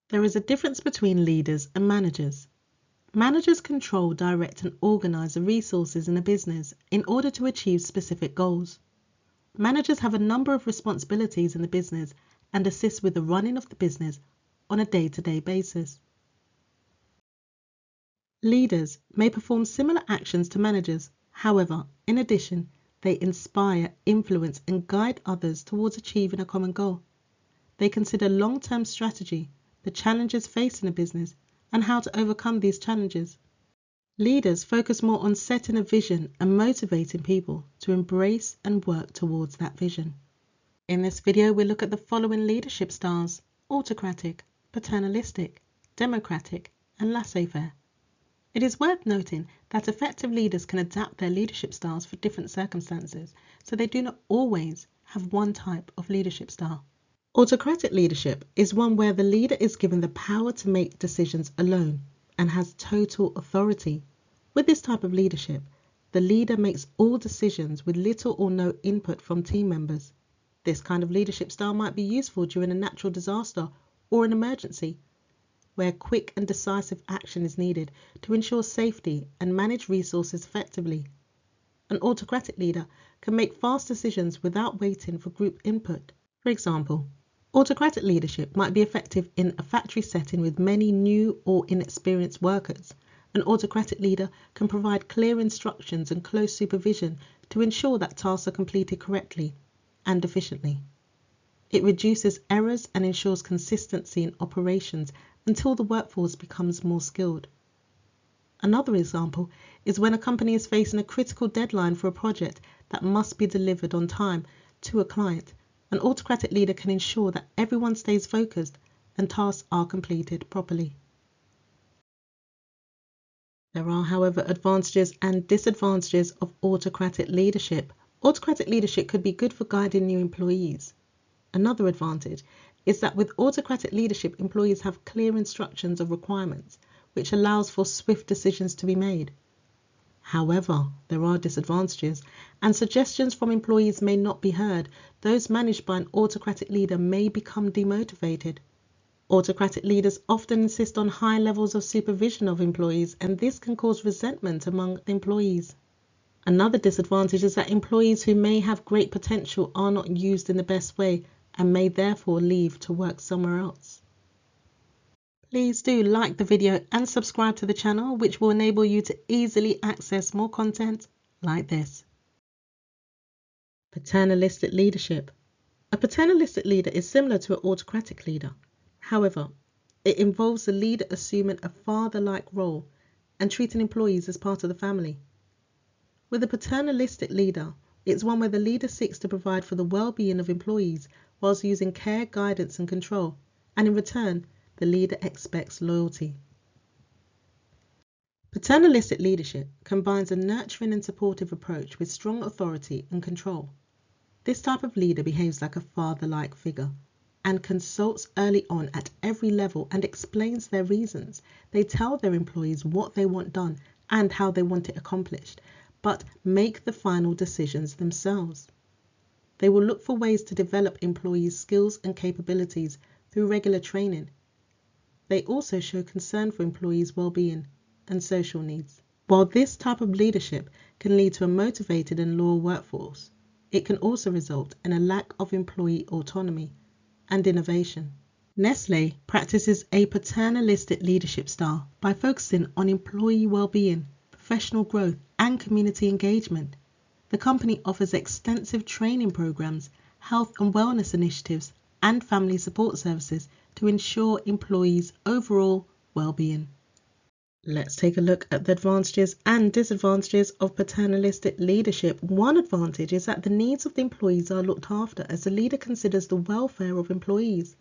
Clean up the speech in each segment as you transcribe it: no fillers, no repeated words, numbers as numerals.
There is a difference between leaders and managers. Managers control, direct, and organize the resources in a business in order to achieve specific goals. Managers have a number of responsibilities in the business and assist with the running of the business on a day-to-day basis. Leaders may perform similar actions to managers. However, in addition, they inspire, influence, and guide others towards achieving a common goal. They consider long-term strategy, the challenges facing a business, and how to overcome these challenges. Leaders focus more on setting a vision and motivating people to embrace and work towards that vision. In this video, we look at the following leadership styles: autocratic, paternalistic, democratic, and laissez-faire. It is worth noting that effective leaders can adapt their leadership styles for different circumstances, so they do not always have one type of leadership style. Autocratic leadership is one where the leader is given the power to make decisions alone and has total authority. With this type of leadership, the leader makes all decisions with little or no input from team members. This kind of leadership style might be useful during a natural disaster or an emergency, where quick and decisive action is needed to ensure safety and manage resources effectively. An autocratic leader can make fast decisions without waiting for group input. For example, autocratic leadership might be effective in a factory setting with many new or inexperienced workers. An autocratic leader can provide clear instructions and close supervision to ensure that tasks are completed correctly and efficiently. It reduces errors and ensures consistency in operations until the workforce becomes more skilled. Another example is when a company is facing a critical deadline for a project that must be delivered on time to a client. An autocratic leader can ensure that everyone stays focused and tasks are completed properly. There are, however, advantages and disadvantages of autocratic leadership. Autocratic leadership could be good for guiding new employees. Another advantage is that with autocratic leadership, employees have clear instructions of requirements, which allows for swift decisions to be made. However, there are disadvantages, and suggestions from employees may not be heard. Those managed by an autocratic leader may become demotivated. Autocratic leaders often insist on high levels of supervision of employees, and this can cause resentment among employees. Another disadvantage is that employees who may have great potential are not used in the best way and may therefore leave to work somewhere else. Please do like the video and subscribe to the channel, which will enable you to easily access more content like this. Paternalistic leadership. A paternalistic leader is similar to an autocratic leader. However, it involves the leader assuming a father-like role and treating employees as part of the family. With a paternalistic leader, it's one where the leader seeks to provide for the well-being of employees whilst using care, guidance, and control, and in return, the leader expects loyalty. Paternalistic leadership combines a nurturing and supportive approach with strong authority and control. This type of leader behaves like a father-like figure and consults early on at every level and explains their reasons. They tell their employees what they want done and how they want it accomplished, but make the final decisions themselves. They will look for ways to develop employees' skills and capabilities through regular training. They also show concern for employees' well-being and social needs. While this type of leadership can lead to a motivated and loyal workforce, it can also result in a lack of employee autonomy and innovation. Nestlé practices a paternalistic leadership style by focusing on employee well-being, professional growth, and community engagement. The company offers extensive training programs, health and wellness initiatives, and family support services to ensure employees' overall well-being. Let's take a look at the advantages and disadvantages of paternalistic leadership. One advantage is that the needs of the employees are looked after as the leader considers the welfare of employees.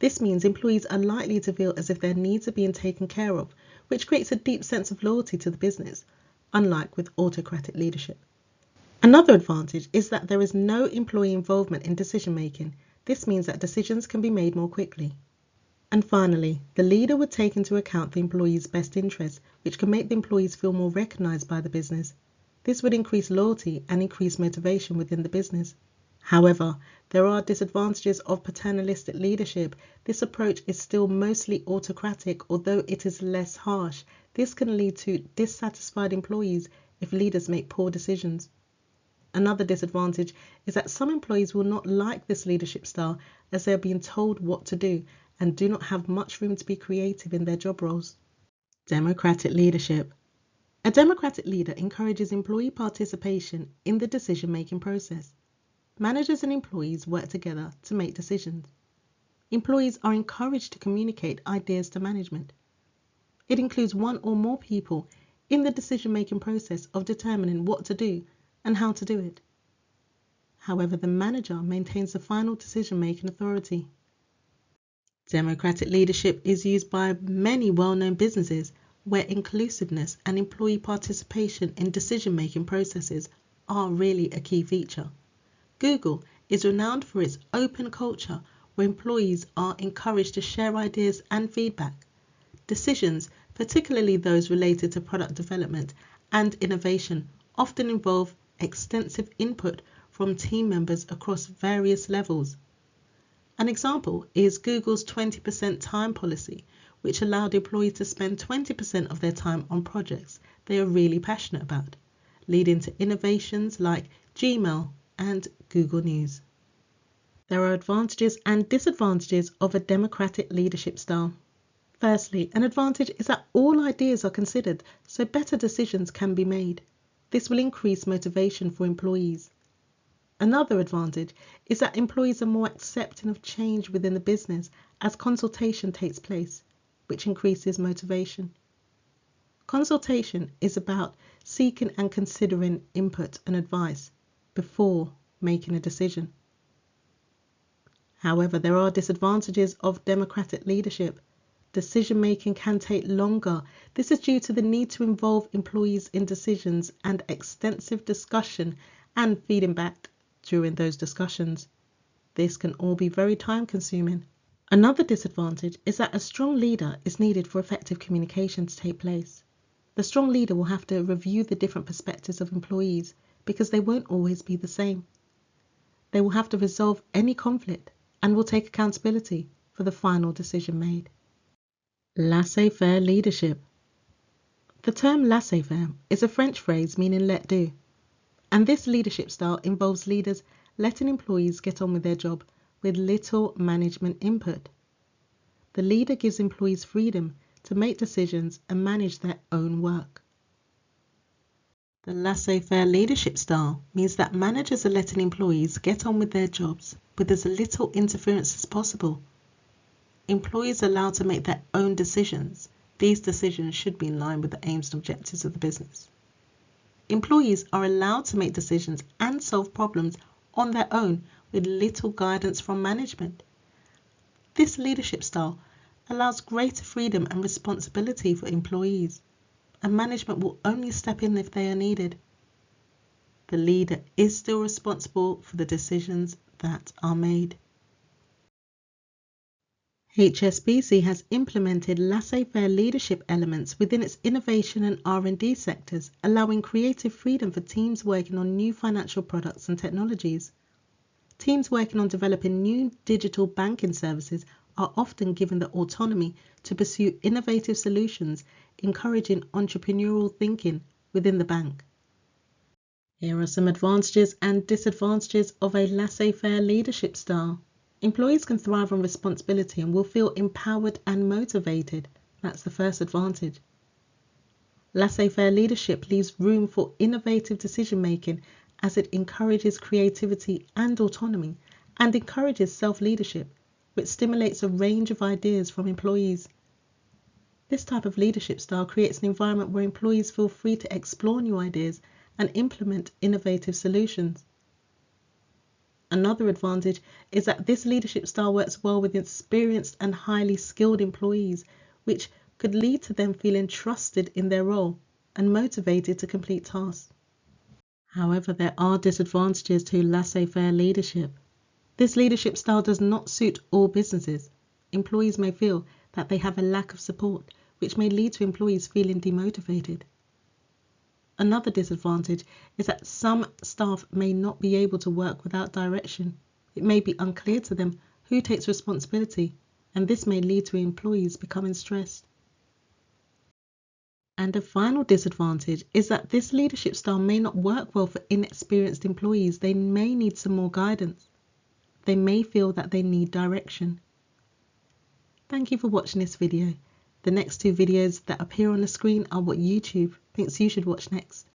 This means employees are likely to feel as if their needs are being taken care of, which creates a deep sense of loyalty to the business, unlike with autocratic leadership. Another advantage is that there is no employee involvement in decision making. This means that decisions can be made more quickly. And finally, the leader would take into account the employee's best interests, which can make the employees feel more recognized by the business. This would increase loyalty and increase motivation within the business. However, there are disadvantages of paternalistic leadership. This approach is still mostly autocratic, although it is less harsh. This can lead to dissatisfied employees if leaders make poor decisions. Another disadvantage is that some employees will not like this leadership style as they are being told what to do and do not have much room to be creative in their job roles. Democratic leadership. A democratic leader encourages employee participation in the decision-making process. Managers and employees work together to make decisions. Employees are encouraged to communicate ideas to management. It includes one or more people in the decision-making process of determining what to do and how to do it. However, the manager maintains the final decision-making authority. Democratic leadership is used by many well-known businesses where inclusiveness and employee participation in decision-making processes are really a key feature. Google is renowned for its open culture where employees are encouraged to share ideas and feedback. Decisions, particularly those related to product development and innovation, often involve extensive input from team members across various levels. An example is Google's 20% time policy, which allowed employees to spend 20% of their time on projects they are really passionate about, leading to innovations like Gmail and Google News. There are advantages and disadvantages of a democratic leadership style. Firstly, an advantage is that all ideas are considered so better decisions can be made. This will increase motivation for employees. Another advantage is that employees are more accepting of change within the business as consultation takes place, which increases motivation. Consultation is about seeking and considering input and advice before making a decision. However, there are disadvantages of democratic leadership. Decision-making can take longer. This is due to the need to involve employees in decisions and extensive discussion and feeding back during those discussions. This can all be very time-consuming. Another disadvantage is that a strong leader is needed for effective communication to take place. The strong leader will have to review the different perspectives of employees because they won't always be the same. They will have to resolve any conflict and will take accountability for the final decision made. Laissez-faire leadership. The term laissez-faire is a French phrase meaning let do, and this leadership style involves leaders letting employees get on with their job with little management input. The leader gives employees freedom to make decisions and manage their own work. The laissez-faire leadership style means that managers are letting employees get on with their jobs with as little interference as possible. Employees are allowed to make their own decisions. These decisions should be in line with the aims and objectives of the business. Employees are allowed to make decisions and solve problems on their own with little guidance from management. This leadership style allows greater freedom and responsibility for employees, and management will only step in if they are needed. The leader is still responsible for the decisions that are made. HSBC has implemented laissez-faire leadership elements within its innovation and R&D sectors, allowing creative freedom for teams working on new financial products and technologies. Teams working on developing new digital banking services are often given the autonomy to pursue innovative solutions, encouraging entrepreneurial thinking within the bank. Here are some advantages and disadvantages of a laissez-faire leadership style. Employees can thrive on responsibility and will feel empowered and motivated. That's the first advantage. Laissez-faire leadership leaves room for innovative decision-making as it encourages creativity and autonomy and encourages self-leadership, which stimulates a range of ideas from employees. This type of leadership style creates an environment where employees feel free to explore new ideas and implement innovative solutions. Another advantage is that this leadership style works well with experienced and highly skilled employees, which could lead to them feeling trusted in their role and motivated to complete tasks. However, there are disadvantages to laissez-faire leadership. This leadership style does not suit all businesses. Employees may feel that they have a lack of support, which may lead to employees feeling demotivated. Another disadvantage is that some staff may not be able to work without direction. It may be unclear to them who takes responsibility, and this may lead to employees becoming stressed. And a final disadvantage is that this leadership style may not work well for inexperienced employees. They may need some more guidance. They may feel that they need direction. Thank you for watching this video. The next two videos that appear on the screen are what YouTube thinks you should watch next.